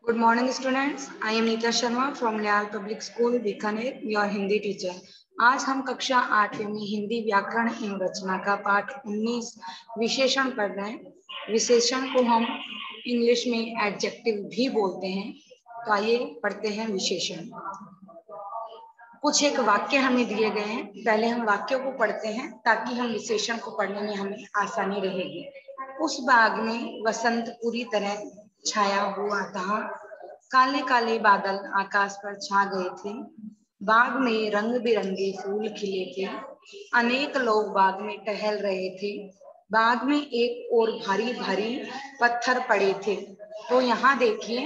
Good morning, students. I am Neeta Sharma from Nyal Public School, Bikaner, your Hindi teacher. आज हम कक्षा 8वीं में हिंदी व्याकरण एवं रचना का पाठ 19 विशेषण पढ़ रहे हैं। विशेषण को हम इंग्लिश में एडजेक्टिव भी बोलते हैं। तो आइए पढ़ते हैं विशेषण। कुछ एक वाक्य हमें दिए गए हैं, पहले हम वाक्यों को पढ़ते हैं ताकि हम विशेषण को पढ़ने में हमें आसानी रहेगी। उस बाग में वसंत पूरी तरह छाया हुआ था, काले काले बादल आकाश पर छा गए थे, बाग में रंग बिरंगे फूल खिले थे, अनेक लोग बाग में टहल रहे थे, बाग में एक और भारी भारी पत्थर पड़े थे। तो यहाँ देखिए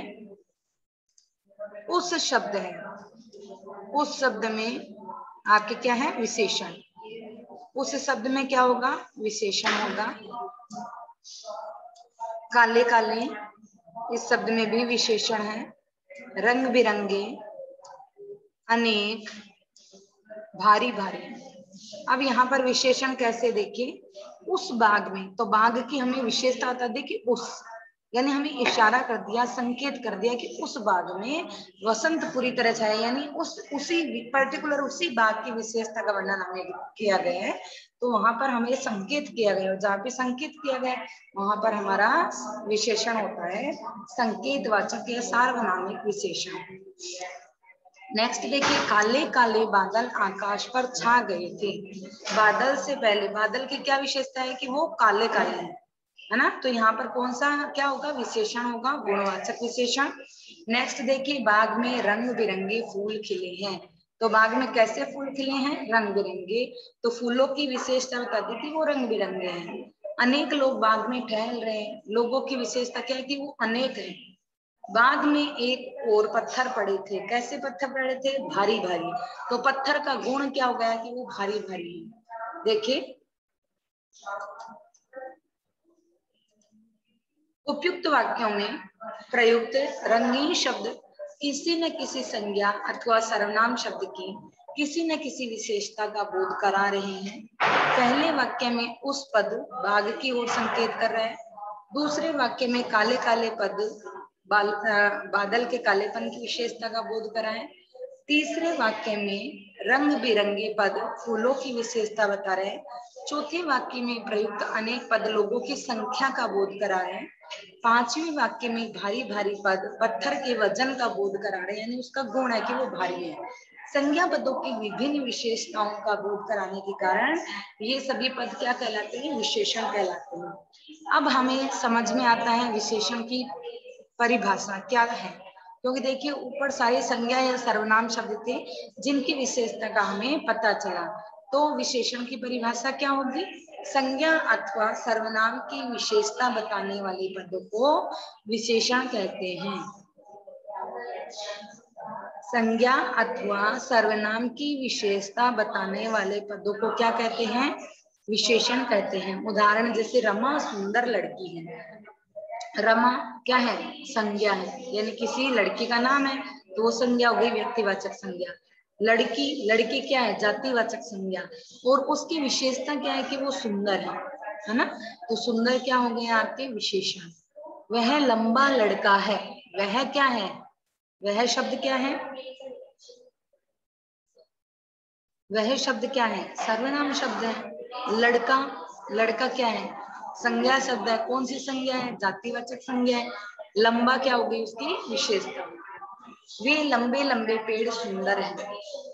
उस शब्द है, उस शब्द में आपके क्या है विशेषण। उस शब्द में क्या होगा विशेषण होगा। काले काले इस शब्द में भी विशेषण है, रंग बिरंगे, अनेक, भारी भारी। अब यहाँ पर विशेषण कैसे देखिए, उस बाग में, तो बाग की हमें विशेषता बता दी कि उस, यानी हमें इशारा कर दिया, संकेत कर दिया कि उस बाग में वसंत पूरी तरह छाया, यानी उसी पर्टिकुलर उसी बाग की विशेषता का वर्णन हमें किया गया है। तो वहां पर हमें संकेत किया गया, जहाँ पे संकेत किया गया वहां पर हमारा विशेषण होता है संकेतवाचक या सार्वनामिक विशेषण। नेक्स्ट देखिए, काले काले बादल आकाश पर छा गए थे। बादल से पहले, बादल की क्या विशेषता है कि वो काले काले है ना। तो यहाँ पर कौन सा क्या होगा विशेषण होगा, गुणवाचक विशेषण। नेक्स्ट देखिए, बाग में रंग बिरंगे फूल खिले हैं। तो बाग में कैसे फूल खिले हैं, रंग बिरंगे। तो फूलों की विशेषता बता दी कि वो रंग बिरंगे हैं। अनेक लोग बाग में टहल रहे हैं, लोगों की विशेषता क्या है कि वो अनेक है। बाग में एक और पत्थर पड़े थे, कैसे पत्थर पड़े थे, भारी भारी। तो पत्थर का गुण क्या हो गया कि वो भारी भारी है। देखिए उपयुक्त वाक्यों में प्रयुक्त रंगीन शब्द किसी न किसी संज्ञा अथवा सर्वनाम शब्द की किसी न किसी विशेषता का बोध करा रहे हैं। पहले वाक्य में उस पद बाग की ओर संकेत कर रहा है। दूसरे वाक्य में काले काले पद बादल के कालेपन की विशेषता का बोध कराएं। तीसरे वाक्य में रंग बिरंगे पद फूलों की विशेषता बता रहे हैं। चौथे वाक्य में प्रयुक्त अनेक पद लोगों की संख्या का बोध करा रहे हैं। पांचवें वाक्य में भारी भारी पद पत्थर के वजन का बोध करा रहे हैं, यानी उसका गुण है कि वो भारी है। संज्ञा पदों की विभिन्न विशेषताओं का बोध कराने के कारण ये सभी पद क्या कहलाते हैं, विशेषण कहलाते हैं। अब हमें समझ में आता है विशेषण की परिभाषा क्या है, क्योंकि देखिए ऊपर सारी संज्ञा या सर्वनाम शब्द थे जिनकी विशेषता का हमें पता चला। तो विशेषण की परिभाषा क्या होगी, संज्ञा अथवा सर्वनाम की विशेषता बताने वाले पदों को विशेषण कहते हैं। संज्ञा अथवा सर्वनाम की विशेषता बताने वाले पदों को क्या कहते हैं, विशेषण कहते हैं। उदाहरण जैसे रमा सुंदर लड़की है, रमा क्या है, संज्ञा है, यानी किसी लड़की का नाम है तो वो संज्ञा हो गई, व्यक्तिवाचक संज्ञा। लड़की, लड़की क्या है, जातिवाचक संज्ञा। और उसकी विशेषता क्या है कि वो सुंदर है ना। तो सुंदर क्या हो गया आपके विशेषण। वह लंबा लड़का है, वह क्या है, वह शब्द क्या है, वह शब्द क्या है, सर्वनाम शब्द है। लड़का, लड़का क्या है, संज्ञा शब्द है। कौन सी संज्ञा है, जातिवाचक संज्ञा है। लंबा क्या हो गई उसकी विशेषता। वे लंबे लंबे पेड़ सुंदर हैं,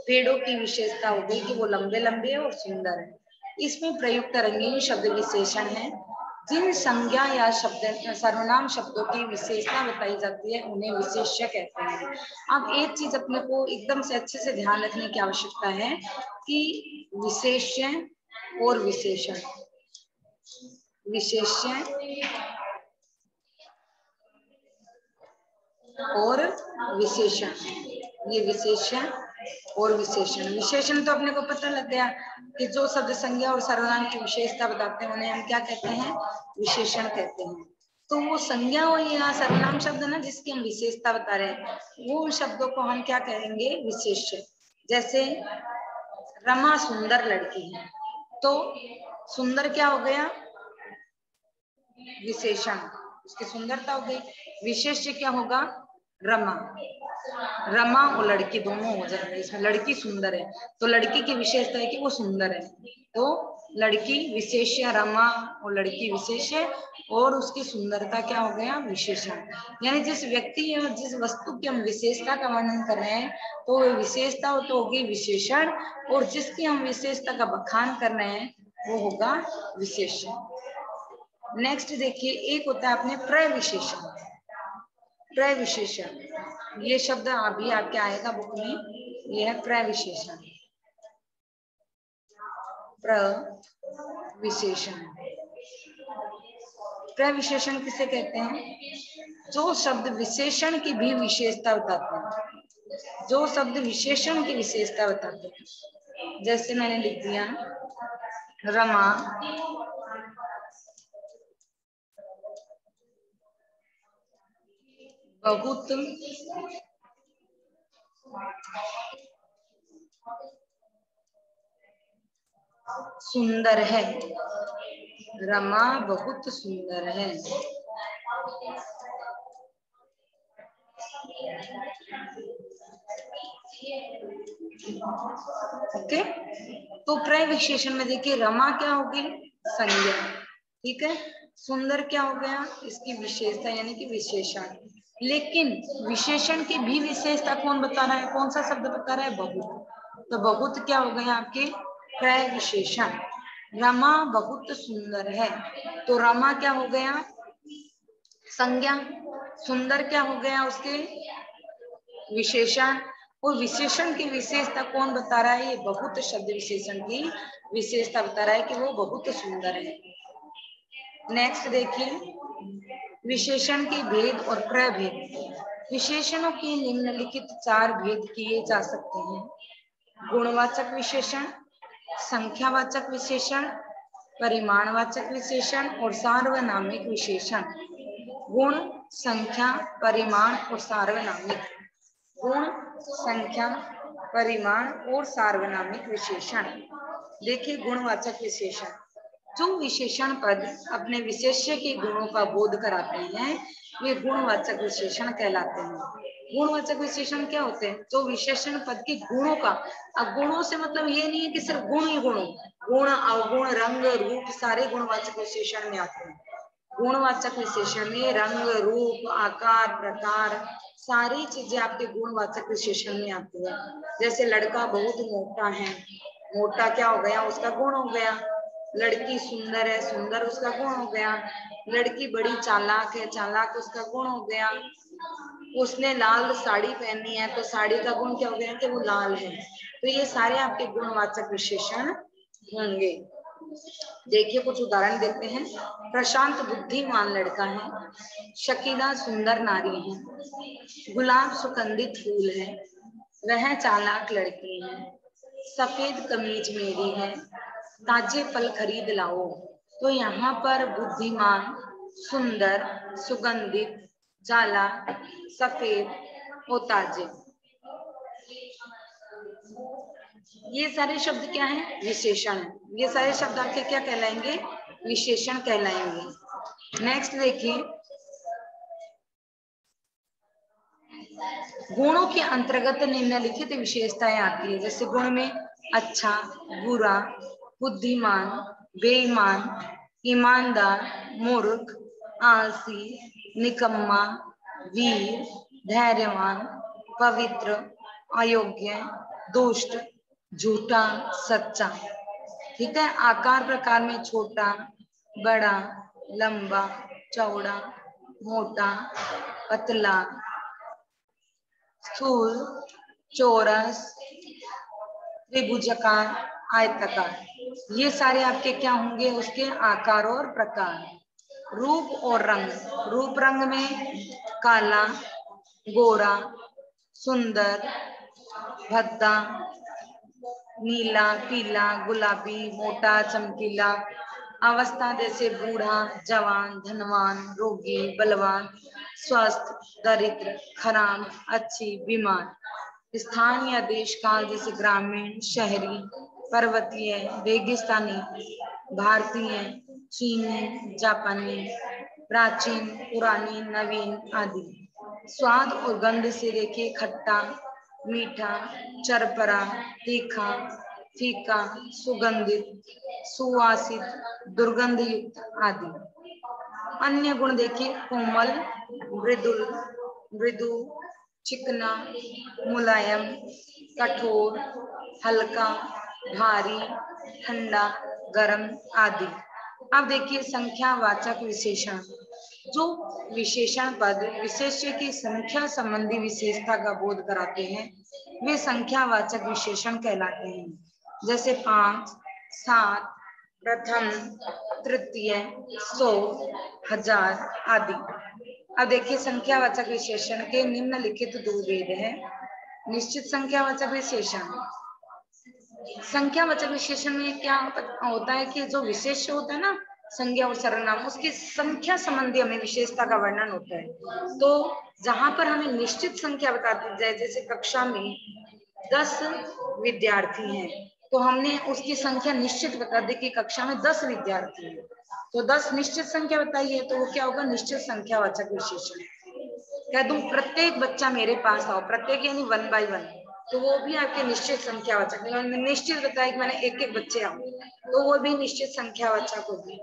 पेड़ों की विशेषता हो गई कि वो लंबे लंबे और सुंदर है। इसमें प्रयुक्त रंगीन शब्द विशेषण है। जिन संज्ञा या शब्द सर्वनाम शब्दों की विशेषता बताई जाती है उन्हें विशेष्य कहते हैं। अब एक चीज अपने को एकदम से अच्छे से ध्यान रखने की आवश्यकता है कि विशेष्य और विशेषण, विशेष्य और विशेषण, ये विशेषण और विशेषण। विशेषण तो अपने को पता लग गया कि जो शब्द संज्ञा और सर्वनाम की विशेषता बताते हैं उन्हें हम क्या कहते हैं, विशेषण कहते हैं। तो वो संज्ञा और या सर्वनाम शब्द ना जिसकी हम विशेषता बता रहे हैं वो शब्दों को हम क्या कहेंगे, विशेष्य। जैसे रमा सुंदर लड़की है, तो सुंदर क्या हो गया, विशेषण, उसकी सुंदरता हो गई। विशेष्य क्या होगा, रमा, रमा और लड़की दोनों हो जाएंगे इसमें। लड़की सुंदर है तो लड़की की विशेषता है कि वो सुंदर है, तो लड़की विशेष है, रमा और लड़की विशेष है, और उसकी सुंदरता क्या हो गया, विशेषण। यानी जिस व्यक्ति या जिस वस्तु की हम विशेषता का वर्णन कर रहे हैं तो वो विशेषता तो होगी विशेषण, और जिसकी हम विशेषता का बखान कर रहे हैं वो होगा विशेषण। नेक्स्ट देखिए, एक होता है अपने प्रविशेषण। प्रविशेषण, ये शब्द अभी आपके आएगा बुक में, ये है प्रविशेषण। प्रविशेषण, प्रविशेषण किसे कहते हैं, जो शब्द विशेषण की भी विशेषता बताते हैं, जो शब्द विशेषण की विशेषता बताते हैं। जैसे मैंने लिख दिया रमा, बहुत सुंदर है, रमा बहुत सुंदर है। ओके, तो प्रविशेषण में देखिए रमा क्या होगी, संज्ञा, ठीक है। सुंदर क्या हो गया, इसकी विशेषता यानी कि विशेषण। लेकिन विशेषण की भी विशेषता कौन बता रहा है, कौन सा शब्द बता रहा है, बहुत। तो बहुत क्या हो गया आपके प्रविशेषण। रमा बहुत सुंदर है, तो रमा क्या हो गया, संज्ञा। सुंदर क्या हो गया उसके विशेषण, और विशेषण की विशेषता कौन बता रहा है, ये बहुत शब्द विशेषण की विशेषता बता रहा है कि वो बहुत सुंदर है। नेक्स्ट देखिए, विशेषण के भेद और प्रभेद। विशेषणों के निम्नलिखित 4 भेद किए जा सकते हैं: गुणवाचक विशेषण, संख्यावाचक विशेषण, परिमाणवाचक विशेषण और सार्वनामिक विशेषण। गुण, संख्या, परिमाण और सार्वनामिक। गुण, संख्या, परिमाण और सार्वनामिक विशेषण। देखिए गुणवाचक विशेषण, जो विशेषण पद अपने विशेष्य के गुणों का बोध कराते हैं वे गुणवाचक विशेषण कहलाते हैं। गुणवाचक विशेषण क्या होते हैं, जो विशेषण पद के गुणों का, अब गुणों से मतलब ये नहीं है कि सिर्फ गुण ही गुण, गुण अवगुण रंग रूप सारे गुणवाचक विशेषण में आते हैं। गुणवाचक विशेषण में रंग रूप आकार प्रकार सारी चीजें आपके गुणवाचक विशेषण में आती है। जैसे लड़का बहुत मोटा है, मोटा क्या हो गया, उसका गुण हो गया। लड़की सुंदर है, सुंदर उसका गुण हो गया। लड़की बड़ी चालाक है, चालाक उसका गुण हो गया। उसने लाल साड़ी पहनी है तो साड़ी का गुण क्या हो गया कि वो लाल है। तो ये सारे आपके गुणवाचक विशेषण होंगे। देखिए कुछ उदाहरण देते हैं। प्रशांत बुद्धिमान लड़का है, शकीला सुंदर नारी है, गुलाब सुगंधित फूल है, वह चालाक लड़की है, सफेद कमीज मेरी है, ताजे फल खरीद लाओ। तो यहाँ पर बुद्धिमान, सुंदर, सुगंधित, चालाक, सफेद और ताजे, ये सारे शब्द क्या हैं, विशेषण है। ये सारे शब्द आपके क्या कहलाएंगे, विशेषण कहलाएंगे। नेक्स्ट देखिए, गुणों के अंतर्गत निम्नलिखित विशेषताएं आती है। जैसे गुण में अच्छा, बुरा, बुद्धिमान, बेईमान, ईमानदार, मूर्ख, आलसी, निकम्मा, वीर, धैर्यवान, पवित्र, अयोग्य, दुष्ट, झूठा, सच्चा। ठीक है। आकार प्रकार में छोटा, बड़ा, लंबा, चौड़ा, मोटा, पतला, स्थूल, चौरस, त्रिभुजाकार, आयताकार। ये सारे आपके क्या होंगे, उसके आकार और प्रकार। रूप और रंग, रूप रंग में काला, गोरा, सुंदर, भद्दा, नीला, पीला, गुलाबी, मोटा, चमकीला। अवस्था जैसे बूढ़ा, जवान, धनवान, रोगी, बलवान, स्वस्थ, दरिद्र, खराब, अच्छी, बीमार। स्थान या देश काल जैसे ग्रामीण, शहरी, पर्वतीय, रेगिस्तानी, भारतीय, चीनी, जापानी, प्राचीन, पुरानी, नवीन आदि। स्वाद और गंध से देखिए खट्टा, मीठा, चरपरा, तीखा, फीका, सुगंधित, सुवासित, दुर्गंध युक्त आदि। अन्य गुण देखिए कोमल, मृदुल, मृदु, चिकना, मुलायम, कठोर, हल्का, भारी, ठंडा, गर्म आदि। अब देखिए संख्यावाचक विशेषण। जो विशेषण पद विशेष्य की संख्या संबंधी विशेषता का बोध कराते हैं वे संख्यावाचक विशेषण कहलाते हैं। जैसे 5, 7, प्रथम, तृतीय, 100, 1000 आदि। अब देखिए संख्यावाचक विशेषण के निम्नलिखित दो भेद हैं। निश्चित संख्यावाचक विशेषण। संख्यावाचक विशेषण में क्या होता है कि जो विशेष होता है ना, संज्ञा और सर्वनाम, उसकी संख्या संबंधी हमें विशेषता का वर्णन होता है। तो जहां पर हमें निश्चित संख्या बताती जाए, जैसे कक्षा में 10 विद्यार्थी हैं, तो हमने उसकी संख्या निश्चित बता दी कि कक्षा में 10 विद्यार्थी हैं, तो 10 निश्चित संख्या बताइए, तो वो क्या होगा, निश्चित संख्यावाचक विशेषण। कह दूं प्रत्येक बच्चा मेरे पास आओ, प्रत्येक यानी 1 by 1, तो वो भी आपके निश्चित संख्यावाचक। निश्चित बताया कि मैंने एक एक बच्चे आओ, तो वो भी निश्चित संख्यावाचक होगी।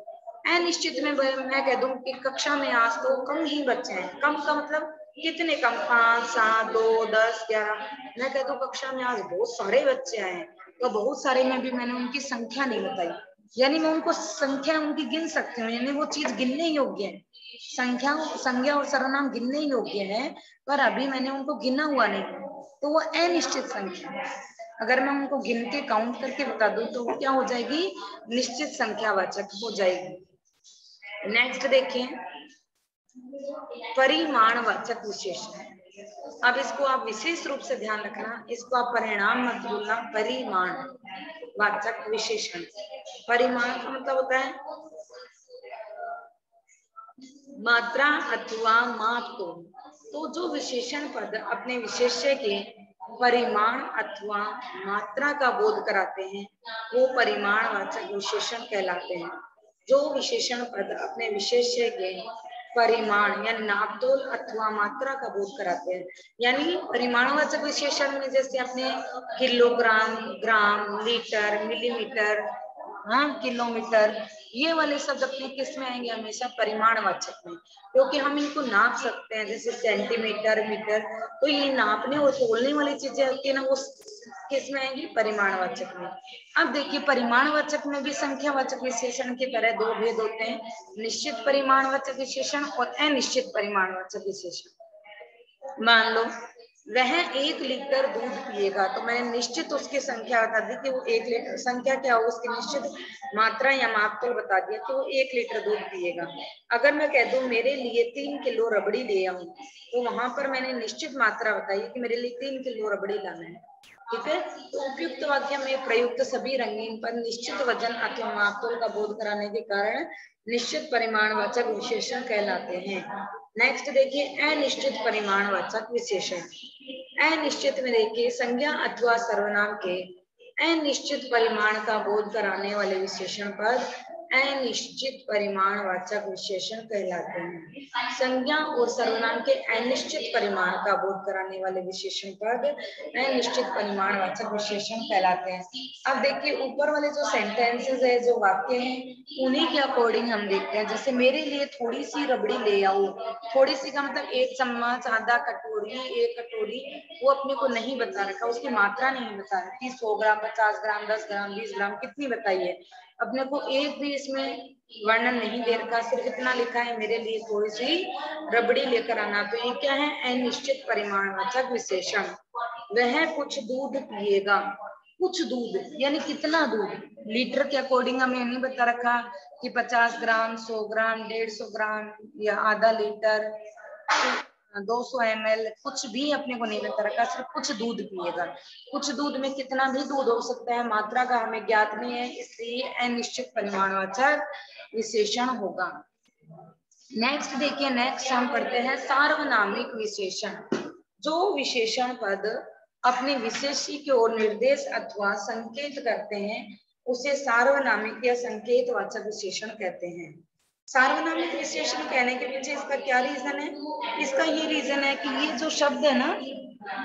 अनिश्चित में मैं कह दूं कि कक्षा में आज तो कम ही बच्चे हैं। कम का मतलब कितने कम, 5, 7, 2, 10, 11। मैं कह दूं कक्षा में आज बहुत सारे बच्चे आए हैं, तो बहुत सारे में भी मैंने उनकी संख्या नहीं बताई, यानी मैं उनको संख्या उनकी गिन सकती हूँ, यानी वो चीज गिनने योग्य है। संज्ञा और सर्वनाम गिनने योग्य है, पर अभी मैंने उनको गिना हुआ नहीं, तो वो अनिश्चित संख्या है। अगर मैं उनको गिन के काउंट करके बता दूं तो वो क्या हो जाएगी, निश्चित संख्यावाचक हो जाएगी। नेक्स्ट देखिए परिमाणवाचक विशेषण। अब इसको आप विशेष रूप से ध्यान रखना, इसको आप परिणाम मत बोलना, परिमाण वाचक विशेषण। परिमाण का मतलब होता है मात्रा अथवा माप को। तो जो विशेषण पद अपने विशेष्य के परिमाण अथवा मात्रा का बोध कराते हैं वो परिमाणवाचक विशेषण कहलाते हैं। जो विशेषण पद अपने विशेष्य के परिमाण यानी नापतोल अथवा मात्रा का बोध कराते हैं, यानी परिमाणवाचक विशेषण में जैसे अपने किलोग्राम, ग्राम, लीटर, मिलीमीटर, हाँ, किलोमीटर, ये वाले शब्द अपने किस में आएंगे, हमेशा परिमाणवाचक में, क्योंकि हम इनको नाप सकते हैं। जैसे सेंटीमीटर, मीटर, तो ये नापने और तोलने वाली चीजें होती है ना, वो किस में आएंगी, परिमाणवाचक में। अब देखिए परिमाणवाचक में भी संख्यावाचक विशेषण की तरह दो भेद होते हैं, निश्चित परिमाणवाचक विशेषण और अनिश्चित परिमाणवाचक विशेषण। मान लो वह 1 लीटर दूध पिएगा, तो मैंने निश्चित उसकी संख्या बता दी कि वो 1 लीटर, संख्या क्या हो उसकी निश्चित मात्रा या मापतोल बता दिया कि वो 1 लीटर दूध पिएगा। अगर मैं कह दूं मेरे लिए 3 किलो रबड़ी ले आऊं, तो वहां पर मैंने निश्चित मात्रा बताई कि मेरे लिए 3 किलो रबड़ी लाना है, ठीक है। तो उपयुक्त वाक्य में प्रयुक्त सभी रंगीन पर निश्चित वजन अथवा मापतोल का बोध कराने के कारण निश्चित परिमाणवाचक विशेषण कहलाते हैं। नेक्स्ट देखिए अनिश्चित परिमाणवाचक विशेषण। अनिश्चित में देखिए संज्ञा अथवा सर्वनाम के अनिश्चित परिमाण का बोध कराने वाले विशेषण पद अनिश्चित परिमाणवाचक विशेषण कहलाते हैं। संज्ञा और सर्वनाम के अनिश्चित परिमाण का बोध कराने वाले विशेषण पद अनिश्चित परिमाणवाचक विशेषण कहलाते हैं। अब देखिए ऊपर वाले जो सेंटेंसेस है, जो वाक्य हैं, उन्हीं के अकॉर्डिंग हम देखते हैं। जैसे मेरे लिए थोड़ी सी रबड़ी ले आओ, थोड़ी सी का मतलब 1 चम्मच, आधा कटोरी, 1 कटोरी, वो अपने को नहीं बता रखा, उसकी मात्रा नहीं बता रखी, 100 ग्राम, 50 ग्राम, 10 ग्राम, 20 ग्राम, कितनी बताइए, अपने को एक भी इसमें वर्णन नहीं दे रखा, सिर्फ इतना लिखा है मेरे लिए थोड़ी सी रबड़ी लेकर आना। तो ये क्या है, अनिश्चित परिमाणवाचक विशेषण। वह कुछ दूध पिएगा, कुछ दूध यानी कितना दूध, लीटर के अकॉर्डिंग हमें नहीं बता रखा कि 50 ग्राम, 100 ग्राम, 150 ग्राम या आधा लीटर, 200 ml, कुछ भी अपने को नहीं बता रखा, सिर्फ कुछ दूध पिएगा। कुछ दूध में कितना भी दूध हो सकता है, मात्रा का हमें ज्ञात नहीं है, इसलिए अनिश्चित परिमाणवाचक विशेषण होगा। नेक्स्ट देखिए, नेक्स्ट हम पढ़ते हैं सार्वनामिक विशेषण। जो विशेषण पद अपने विशेष्य की ओर निर्देश अथवा संकेत करते हैं उसे सार्वनामिक या संकेतवाचक विशेषण कहते हैं। सार्वनामिक विशेषण कहने के पीछे इसका क्या रीजन है? इसका ये रीजन है कि ये जो शब्द है ना,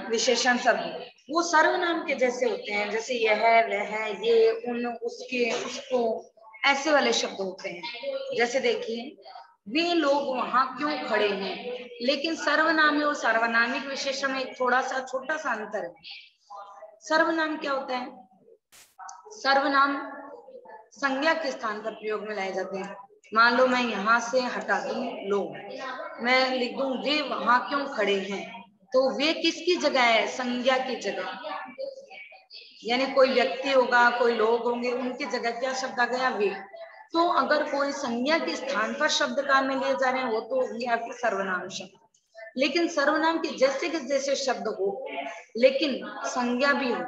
विशेषण शब्द, वो सर्वनाम के जैसे होते हैं, जैसे यह, वह, ये, उन, उसके, उसको, ऐसे वाले शब्द होते हैं। जैसे देखिए, वे लोग वहां क्यों खड़े हैं, लेकिन सर्वनाम और सार्वनामिक विशेषण में एक थोड़ा सा छोटा सा अंतर है। सर्वनाम क्या होता है? सर्वनाम संज्ञा के स्थान पर प्रयोग में लाए जाते हैं। मान लो मैं यहाँ से हटा दूं लोग, मैं लिख दूं वे वहां क्यों खड़े हैं, तो वे किसकी जगह है? संज्ञा की जगह। यानी कोई व्यक्ति होगा, कोई लोग होंगे, उनकी जगह क्या शब्द आ गया? वे। तो अगर कोई संज्ञा के स्थान पर शब्द काम में लिए जा रहे हैं, वो तो होंगे आपके सर्वनाम शब्द। लेकिन सर्वनाम के जैसे के जैसे शब्द हो, लेकिन संज्ञा भी हो,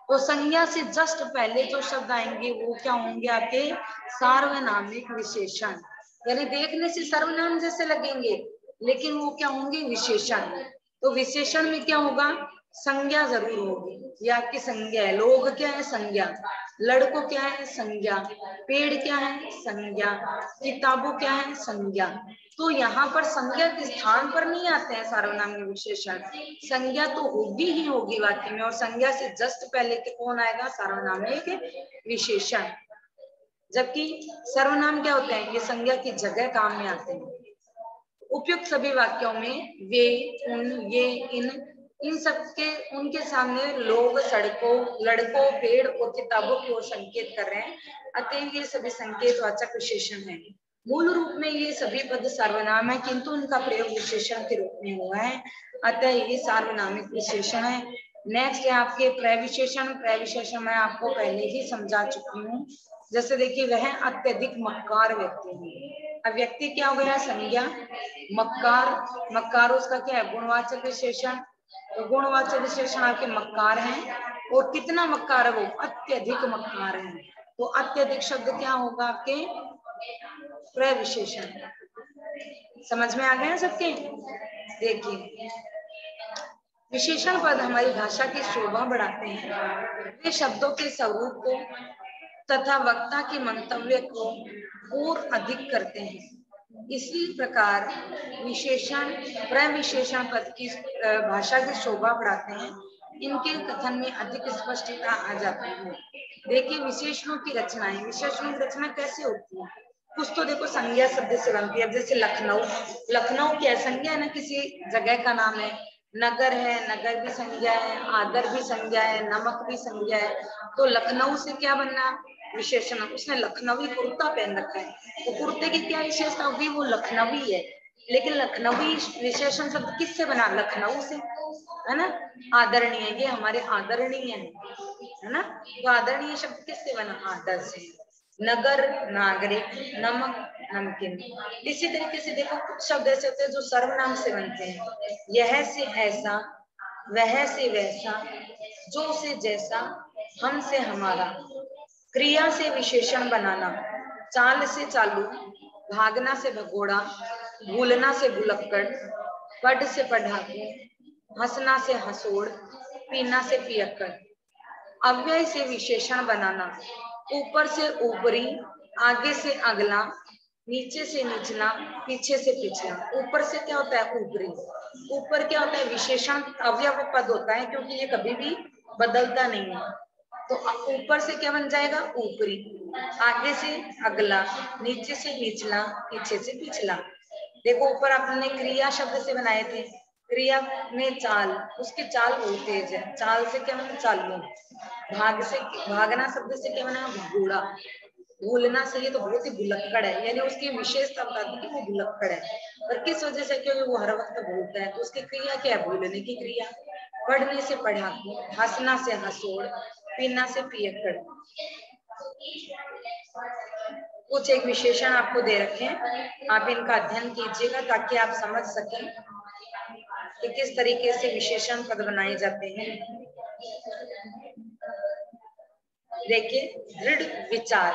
तो संज्ञा से जस्ट पहले जो शब्द आएंगे वो क्या होंगे? आपके सार्वनामिक विशेषण। यानी देखने से सर्वनाम जैसे लगेंगे, लेकिन वो क्या होंगे? विशेषण। तो विशेषण में क्या होगा? संज्ञा जरूर होगी। ये आपकी संज्ञा है। लोग क्या है? संज्ञा। लड़कों क्या है? संज्ञा। पेड़ क्या है? संज्ञा। किताबों क्या है? संज्ञा। तो यहाँ पर संज्ञा के स्थान पर नहीं आते हैं सार्वनामिक विशेषण। संज्ञा तो होगी ही होगी वाक्य में, और संज्ञा से जस्ट पहले के कौन आएगा? सार्वनामिक विशेषण। जबकि सर्वनाम क्या होते हैं? ये संज्ञा की जगह काम में आते हैं। उपयुक्त सभी वाक्यों में वे, उन, ये, इन सब के, उनके सामने लोग, सड़कों, लड़कों, पेड़ और किताबों की ओर संकेत कर रहे हैं। अतः ये सभी संकेतवाचक विशेषण हैं। मूल रूप में ये सभी पद सार्वनाम है, किंतु उनका प्रयोग विशेषण के रूप में हुआ है, अतः ये सार्वनामिक विशेषण है। नेक्स्ट है आपके प्रविशेषण। प्रविशेषण मैं आपको पहले ही समझा चुकी हूँ। जैसे देखिए, वह अत्यधिक मक्कार व्यक्ति है। अब व्यक्ति क्या हो गया? संज्ञा। मक्कार, मक्कार उसका क्या है? गुणवाचक विशेषण। तो गुणवाचक विशेषण आपके मक्कार हैं, और कितना मक्कार है वो? अत्यधिक मक्कार है। तो अत्यधिक शब्द क्या होगा? आपके प्रविशेषण। समझ में आ गया सबके? देखिए, विशेषण पद हमारी भाषा की शोभा बढ़ाते हैं। वे शब्दों के स्वरूप को तथा वक्ता के मंतव्य को और अधिक करते हैं। इसी प्रकार विशेषण, प्रविशेषण पद की भाषा की शोभा बढ़ाते हैं। इनके कथन में अधिक स्पष्टता आ जाती है। देखिए, विशेषणों की रचनाएं, विशेषणों की रचना कैसे होती है? कुछ तो देखो संज्ञा शब्द से बनती है। जैसे लखनऊ, लखनऊ क्या संज्ञा है ना, किसी जगह का नाम है। नगर है, नगर भी संज्ञा है। आदर भी संज्ञा है। नमक भी संज्ञा है। तो लखनऊ से क्या बनना? विशेषण। उसने लखनवी कुर्ता पहन रखा है, तो कुर्ते की क्या विशेषता होगी? वो लखनवी है। लेकिन लखनवी विशेषण शब्द किससे बना? लखनऊ से, है ना। आदरणीय, ये हमारे आदरणीय है ना। तो आदरणीय शब्द किससे बना? आदर से। नगर, नागरिक। नमक, नमकीन। इसी तरीके से देखो, कुछ शब्द ऐसे होते हैं जो सर्वनाम से बनते हैं। यह से ऐसा, वह से वैसा, जो से जैसा, हम से हमारा। क्रिया से विशेषण बनाना। चाल से चालू, भागना से भगोड़ा, भूलना से भुलक्कड़, पढ़ से पढ़ाकू, हंसना से हंसोड़, पीना से पियक्कड़। अव्यय से विशेषण बनाना। ऊपर से ऊपरी, आगे से अगला, नीचे से निचला, पीछे से पिछला। ऊपर से क्या होता है? ऊपरी। ऊपर क्या होता है? विशेषण अवयव पद होता है, क्योंकि ये कभी भी बदलता नहीं है। तो ऊपर से क्या बन जाएगा? ऊपरी। आगे से अगला, नीचे से निचला, पीछे से पिछला। देखो, ऊपर आपने क्रिया शब्द से बनाए थे। क्रिया में चाल, उसकी चाल बहुत तेज है। चाल से क्या बना? चालू। भाग से, भागना शब्द से क्या बना? भगोड़ा। भूलना से ये तो बहुत ही भुलक्कड़ है, यानी उसकी विशेषता बताती है कि वो भुलक्कड़ है। और किस वजह से? क्योंकि वो हर वक्त भूलता है। तो उसकी क्रिया क्या है? भूलने की क्रिया। पढ़ने से पढ़ाकू, हंसना से हंसोड़, पीना से पियक्कड़। कुछ एक विशेषण आपको दे रखे हैं, आप इनका अध्ययन कीजिएगा ताकि आप समझ सकें कि किस तरीके से विशेषण पद बनाए जाते हैं। देखिए, दृढ़ विचार,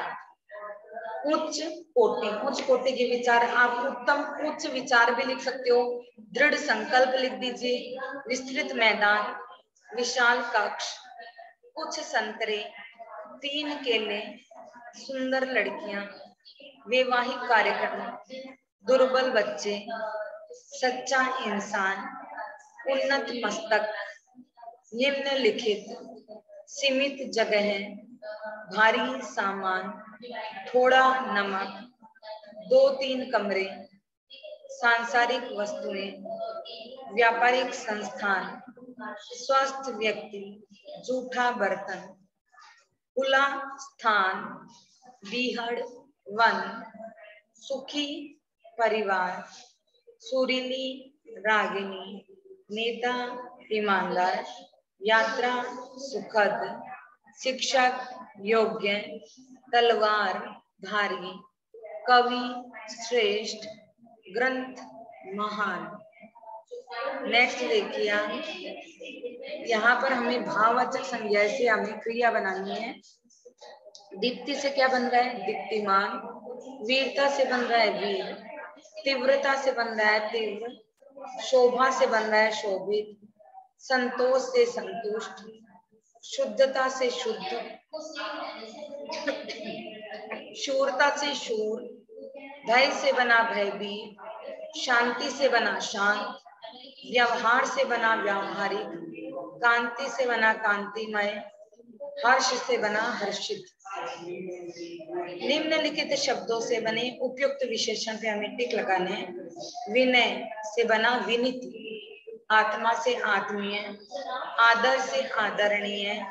उच्च कोटि। उच्च कोटि के विचार, आप उत्तम उच्च विचार भी लिख सकते हो। दृढ़ संकल्प लिख दीजिए। विस्तृत मैदान, विशाल कक्ष, कुछ संतरे, 3 केले, सुंदर लड़कियां, वैवाहिक कार्यक्रम, दुर्बल बच्चे, सच्चा इंसान, उन्नत मस्तक, निम्नलिखित, सीमित जगह, भारी सामान, थोड़ा नमक, 2-3 कमरे, सांसारिक वस्तुएं, व्यापारिक संस्थान, स्वस्थ व्यक्ति, जूठा बर्तन, खुला स्थान, बीहड़ वन, सुखी परिवार, सुरीली रागिनी, नेता ईमानदार, यात्रा सुखद, शिक्षक योग्य, तलवार धारी, कवि श्रेष्ठ, ग्रंथ महान। नेक्स्ट देखिए आप, यहाँ पर हमें भाववाचक संज्ञा से हमें क्रिया बनानी है। दीप्ति से क्या बन रहा है? दीप्तिमान। वीरता से बन रहा है वीर। तीव्रता से बन रहा है तीव्र। शोभा से बन रहा है शोभित। संतोष से संतुष्ट। शुद्धता से शुद्ध। शूरता से शूर। भय से बना भयभीत। शांति से बना शांत। व्यवहार से बना व्यावहारिक। कांति से बना कांतिमय। हर्ष से बना हर्षित। निम्नलिखित शब्दों से बने उपयुक्त विशेषण पे हमें टिक लगाने हैं। विनय से बना विनीत। आत्मा से आत्मीय। आदर से आदरणीय।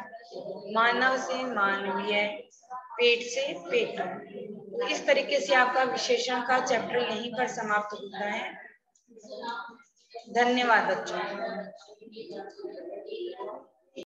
मानव से मानवीय। पेट से पेट। इस तरीके से आपका विशेषण का चैप्टर यहीं पर समाप्त होता है। धन्यवाद बच्चों।